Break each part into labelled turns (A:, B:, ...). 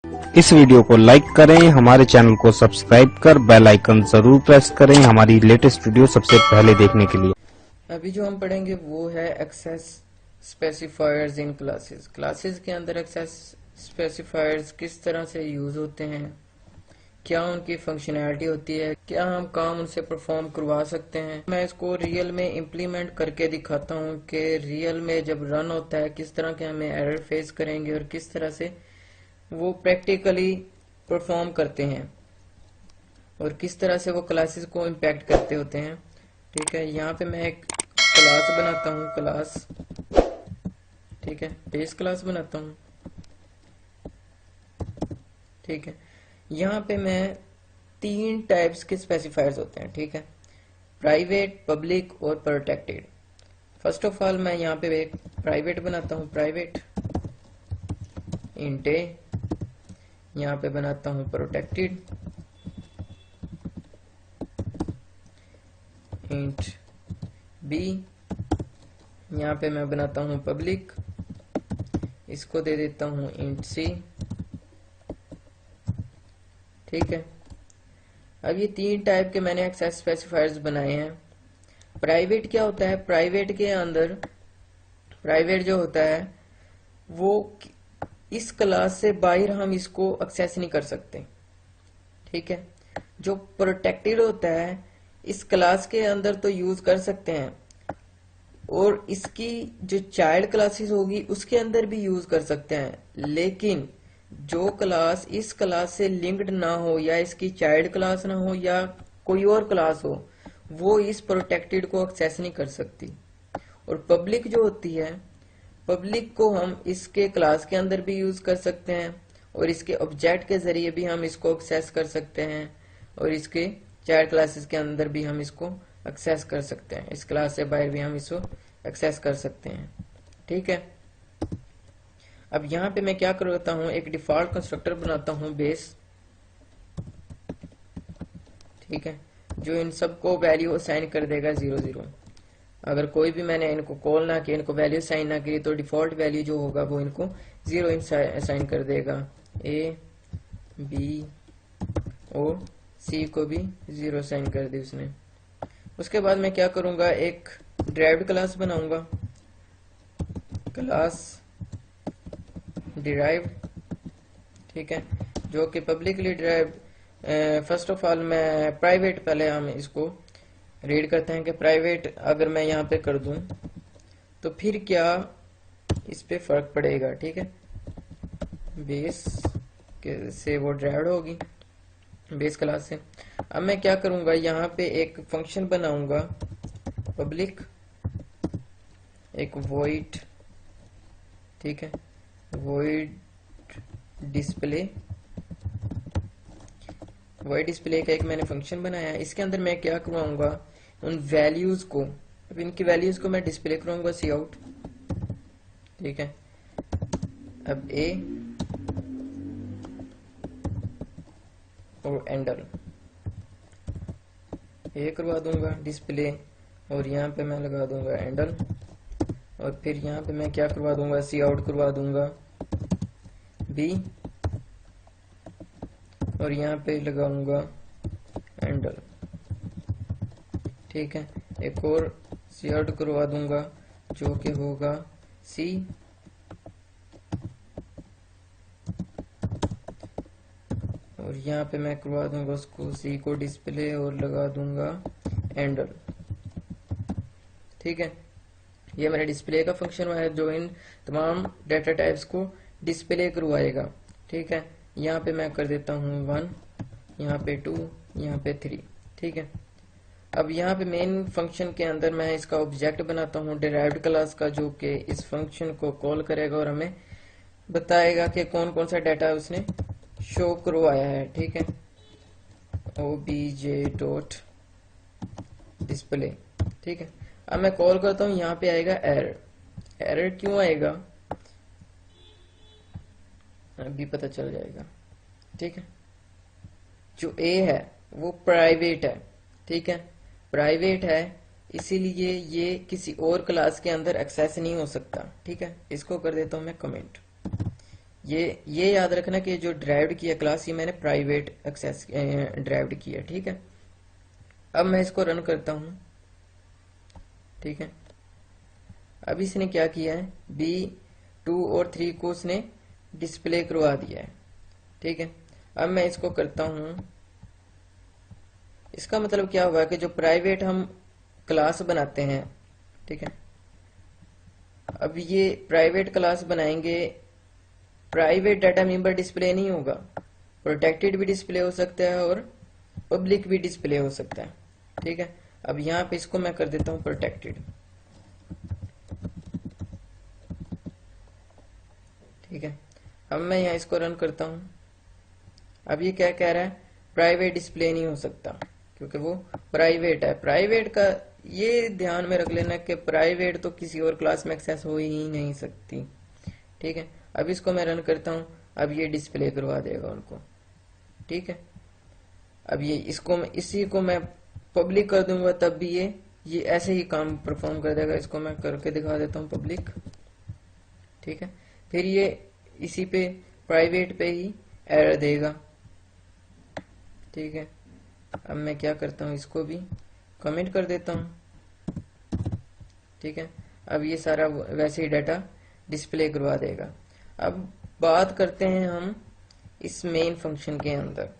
A: इस वीडियो को लाइक करें, हमारे चैनल को सब्सक्राइब कर बेल आइकन जरूर प्रेस करें हमारी लेटेस्ट वीडियो सबसे पहले देखने के लिए।
B: अभी जो हम पढ़ेंगे वो है एक्सेस स्पेसिफायर्स इन क्लासेस। क्लासेस के अंदर एक्सेस स्पेसिफायर्स किस तरह से यूज होते हैं, क्या उनकी फंक्शनैलिटी होती है, क्या हम काम उनसे परफॉर्म करवा सकते हैं। मैं इसको रियल में इम्प्लीमेंट करके दिखाता हूँ कि रियल में जब रन होता है किस तरह के हमें एरर फेस करेंगे और किस तरह से वो प्रैक्टिकली परफॉर्म करते हैं और किस तरह से वो क्लासेस को इम्पैक्ट करते होते हैं। ठीक है, यहाँ पे मैं एक क्लास बनाता हूँ, क्लास, ठीक है, बेस क्लास बनाता हूँ। ठीक है, यहाँ पे मैं 3 टाइप्स के स्पेसिफायर्स होते हैं। ठीक है, प्राइवेट, पब्लिक और प्रोटेक्टेड। फर्स्ट ऑफ ऑल मैं यहाँ पे एक प्राइवेट बनाता हूँ, प्राइवेट इंट ए। यहाँ पे बनाता हूँ प्रोटेक्टेड इंट बी। यहाँ पे मैं बनाता हूँ पब्लिक, इसको दे देता हूँ इंट सी। ठीक है, अब ये 3 टाइप के मैंने एक्सेस स्पेसिफायर्स बनाए हैं। प्राइवेट क्या होता है? प्राइवेट के अंदर प्राइवेट जो होता है वो इस क्लास से बाहर हम इसको एक्सेस नहीं कर सकते। ठीक है, जो प्रोटेक्टेड होता है इस क्लास के अंदर तो यूज कर सकते हैं और इसकी जो चाइल्ड क्लासेस होगी उसके अंदर भी यूज कर सकते हैं, लेकिन जो क्लास इस क्लास से लिंक्ड ना हो या इसकी चाइल्ड क्लास ना हो या कोई और क्लास हो वो इस प्रोटेक्टेड को एक्सेस नहीं कर सकती। और पब्लिक जो होती है, पब्लिक को हम इसके क्लास के अंदर भी यूज कर सकते हैं और इसके ऑब्जेक्ट के जरिए भी हम इसको एक्सेस कर सकते हैं और इसके चाइल्ड क्लासेस के अंदर भी हम इसको एक्सेस कर सकते हैं, इस क्लास से बाहर भी हम इसको एक्सेस कर सकते हैं। ठीक है, अब यहाँ पे मैं क्या करता हूँ, एक डिफॉल्ट कंस्ट्रक्टर बनाता हूँ बेस। ठीक है, जो इन सबको वैल्यू असाइन कर देगा 0 0। अगर कोई भी मैंने इनको कॉल ना किया, इनको वैल्यू असाइन ना की, तो डिफॉल्ट वैल्यू जो होगा वो इनको 0 असाइन कर देगा। ए, बी और सी को भी 0 असाइन कर दी उसने। उसके बाद मैं क्या करूंगा, एक डिराइव्ड क्लास बनाऊंगा, क्लास डिराइव्ड। ठीक है, जो कि publicly derived. First of all मैं प्राइवेट, पहले हम इसको रीड करते हैं कि प्राइवेट अगर मैं यहाँ पे कर दूं तो फिर क्या इस पे फर्क पड़ेगा। ठीक है, बेस के से वो डिराइव्ड होगी बेस क्लास से। अब मैं क्या करूंगा, यहाँ पे एक फंक्शन बनाऊंगा पब्लिक, एक वॉइड, ठीक है, वॉइड डिस्प्ले। वॉइड डिस्प्ले का एक मैंने फंक्शन बनाया है। इसके अंदर मैं क्या करवाऊंगा, उन वैल्यूज को, अब इनकी वैल्यूज को मैं डिस्प्ले करूंगा सी आउट। ठीक है, अब ए और एंडल ए करवा दूंगा डिस्प्ले और यहाँ पे मैं लगा दूंगा एंडल और फिर यहाँ पे मैं क्या करवा दूंगा, सी आउट करवा दूंगा बी और यहाँ पे लगाऊंगा एंडल। ठीक है, एक और सी आउट करवा दूंगा जो कि होगा सी और यहाँ पे मैं करवा दूंगा उसको सी को डिस्प्ले और लगा दूंगा एंडल। ठीक है, ये मेरे डिस्प्ले का फंक्शन है जो इन तमाम डाटा टाइप्स को डिस्प्ले करवाएगा। ठीक है, यहाँ पे मैं कर देता हूँ 1, यहाँ पे 2, यहाँ पे 3। ठीक है, अब यहाँ पे मेन फंक्शन के अंदर मैं इसका ऑब्जेक्ट बनाता हूँ डिराइव्ड क्लास का, जो कि इस फंक्शन को कॉल करेगा और हमें बताएगा कि कौन कौन सा डाटा उसने शो करवाया है। ठीक है, obj डॉट डिस्प्ले। ठीक है, अब मैं कॉल करता हूँ, यहाँ पे आएगा एरर। एरर क्यों आएगा अभी पता चल जाएगा। ठीक है, जो ए है वो प्राइवेट है। ठीक है, प्राइवेट है इसीलिए ये किसी और क्लास के अंदर एक्सेस नहीं हो सकता। ठीक है, इसको कर देता हूं मैं कमेंट। ये याद रखना कि जो ड्राइव्ड किया क्लास, ये मैंने प्राइवेट एक्सेस ड्राइव्ड किया। ठीक है, अब मैं इसको रन करता हूं। ठीक है, अब इसने क्या किया है, B2 और 3 को उसने डिस्प्ले करवा दिया है। ठीक है, अब मैं इसको करता हूं। इसका मतलब क्या हुआ कि जो प्राइवेट हम क्लास बनाते हैं, ठीक है, अब ये प्राइवेट क्लास बनाएंगे, प्राइवेट डाटा मेंबर डिस्प्ले नहीं होगा, प्रोटेक्टेड भी डिस्प्ले हो सकता है और पब्लिक भी डिस्प्ले हो सकता है। ठीक है, अब यहाँ पे इसको मैं कर देता हूँ प्रोटेक्टेड। ठीक है, अब मैं यहाँ इसको रन करता हूँ। अब ये क्या कह रहा है, प्राइवेट डिस्प्ले नहीं हो सकता क्योंकि वो प्राइवेट है। प्राइवेट का ये ध्यान में रख लेना कि प्राइवेट तो किसी और क्लास में एक्सेस हो ही नहीं सकती। ठीक है, अब इसको मैं रन करता हूँ। अब ये डिस्प्ले करवा देगा उनको। ठीक है, अब ये इसी को मैं पब्लिक कर दूंगा तब भी ये ऐसे ही काम परफॉर्म कर देगा। इसको मैं करके दिखा देता हूँ पब्लिक। ठीक है, फिर ये इसी पे प्राइवेट पे ही एरर देगा। ठीक है, अब मैं क्या करता हूँ, इसको भी कमेंट कर देता हूँ। ठीक है, अब ये सारा वैसे ही डाटा डिस्प्ले करवा देगा। अब बात करते हैं हम इस मेन फंक्शन के अंदर।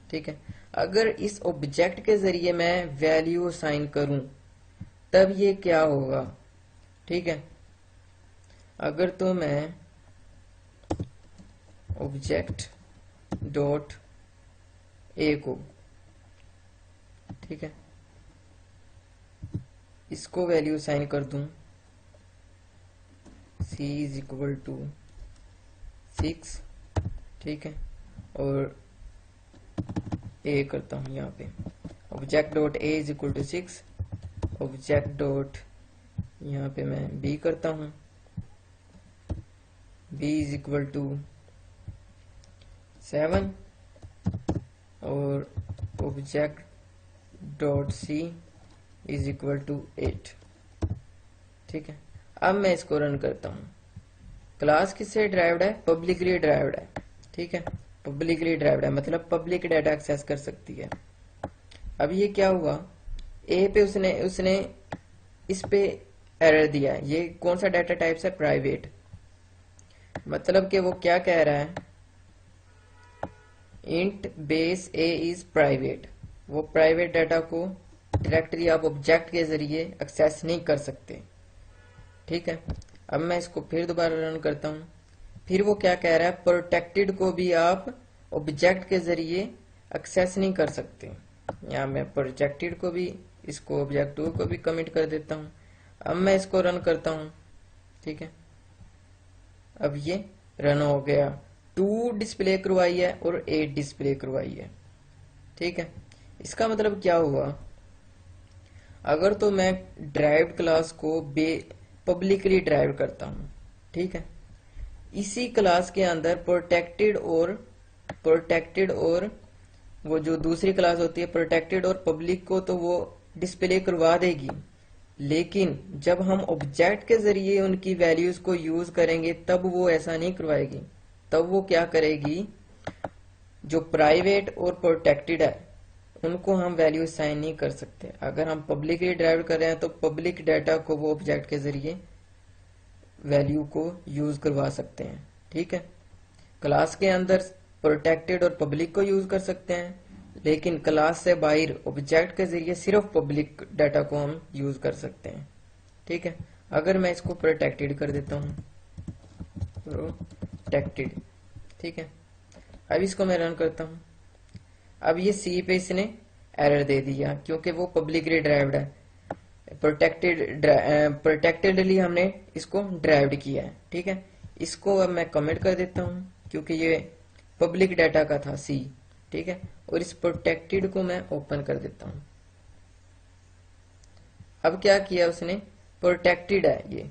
B: ठीक है, अगर इस ऑब्जेक्ट के जरिए मैं वैल्यू असाइन करूं तब ये क्या होगा। ठीक है, अगर तो मैं ऑब्जेक्ट डॉट ए को, ठीक है, इसको वैल्यू असाइन कर दूं c इज इक्वल टू 6, ठीक है, और a करता हूं यहाँ पे object dot A is equal to 6, object dot यहाँ पे मैं b करता हूं, b इज इक्वल टू 7 और object dot C is equal to 8। ठीक है, अब मैं इसको रन करता हूं। क्लास किससे ड्राइव्ड है, पब्लिकली ड्राइव्ड है। ठीक है, पब्लिकली ड्राइव्ड है मतलब पब्लिक डाटा एक्सेस कर सकती है। अब ये क्या हुआ, ए पे उसने इस पे एरर दिया है। ये कौन सा डाटा टाइप्स है, प्राइवेट, मतलब कि वो क्या कह रहा है, int base A is private. वो प्राइवेट डाटा को डायरेक्टली आप ऑब्जेक्ट के जरिए एक्सेस नहीं कर सकते। ठीक है, अब मैं इसको फिर दोबारा रन करता हूं। फिर वो क्या कह रहा है, प्रोटेक्टेड को भी आप ऑब्जेक्ट के जरिए एक्सेस नहीं कर सकते। यहाँ मैं प्रोटेक्टेड को भी, इसको ऑब्जेक्ट 2 को भी कमिट कर देता हूं। अब मैं इसको रन करता हूं। ठीक है, अब ये रन हो गया, 2 डिस्प्ले करवाई है और 8 डिस्प्ले करवाई है। ठीक है, इसका मतलब क्या हुआ, अगर तो मैं ड्राइव्ड क्लास को पब्लिकली ड्राइव करता हूं, ठीक है, इसी क्लास के अंदर प्रोटेक्टेड और वो जो दूसरी क्लास होती है प्रोटेक्टेड और पब्लिक को तो वो डिस्प्ले करवा देगी, लेकिन जब हम ऑब्जेक्ट के जरिए उनकी वैल्यूज को यूज करेंगे तब वो ऐसा नहीं करवाएगी। तब वो क्या करेगी, जो प्राइवेट और प्रोटेक्टेड है उनको हम वैल्यू असाइन नहीं कर सकते। अगर हम पब्लिकली ड्राइव कर रहे हैं तो पब्लिक डाटा को वो ऑब्जेक्ट के जरिए वैल्यू को यूज करवा सकते हैं। ठीक है, क्लास के अंदर प्रोटेक्टेड और पब्लिक को यूज कर सकते हैं, लेकिन क्लास से बाहर ऑब्जेक्ट के जरिए सिर्फ पब्लिक डाटा को हम यूज कर सकते हैं। ठीक है, अगर मैं इसको प्रोटेक्टेड कर देता हूं, प्रोटेक्टेड, ठीक है, अब इसको मैं रन करता हूं। अब ये सी पे इसने एरर दे दिया क्योंकि वो पब्लिकली ड्राइव्ड है, प्रोटेक्टेडली हमने इसको ड्राइव्ड किया है। ठीक है, इसको अब मैं कमेंट कर देता हूं क्योंकि ये पब्लिक डाटा का था सी। ठीक है, और इस प्रोटेक्टेड को मैं ओपन कर देता हूं। अब क्या किया उसने, प्रोटेक्टेड है ये।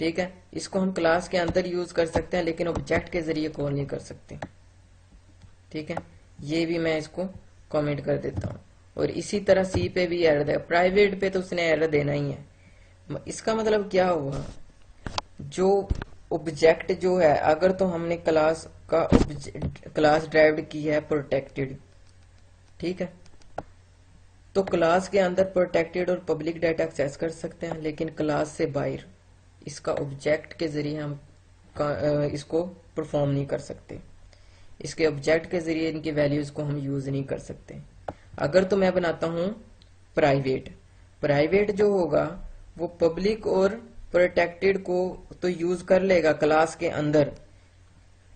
B: ठीक है, इसको हम क्लास के अंदर यूज कर सकते हैं लेकिन ऑब्जेक्ट के जरिए कॉल नहीं कर सकते। ठीक है, ये भी मैं इसको कमेंट कर देता हूं। और इसी तरह सी पे भी एरर देगा, प्राइवेट पे तो उसने एरर देना ही है। इसका मतलब क्या हुआ, जो ऑब्जेक्ट जो है, अगर तो हमने क्लास ड्राइव्ड की है प्रोटेक्टेड, ठीक है, तो क्लास के अंदर प्रोटेक्टेड और पब्लिक डाटा एक्सेस कर सकते हैं, लेकिन क्लास से बाहर इसका ऑब्जेक्ट के जरिए हम इसको परफॉर्म नहीं कर सकते। इसके ऑब्जेक्ट के जरिए इनकी वैल्यूज को हम यूज नहीं कर सकते। अगर तो मैं बनाता हूं प्राइवेट जो होगा वो पब्लिक और प्रोटेक्टेड को तो यूज कर लेगा क्लास के अंदर,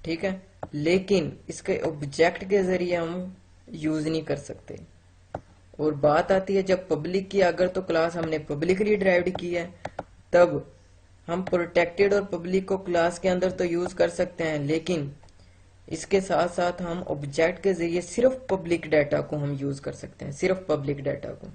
B: ठीक है, लेकिन इसके ऑब्जेक्ट के जरिए हम यूज नहीं कर सकते। और बात आती है जब पब्लिक की, अगर तो क्लास हमने पब्लिकली ड्राइव्ड की है तब हम प्रोटेक्टेड और पब्लिक को क्लास के अंदर तो यूज कर सकते हैं, लेकिन इसके साथ साथ हम ऑब्जेक्ट के जरिए सिर्फ पब्लिक डाटा को हम यूज कर सकते हैं, सिर्फ पब्लिक डाटा को।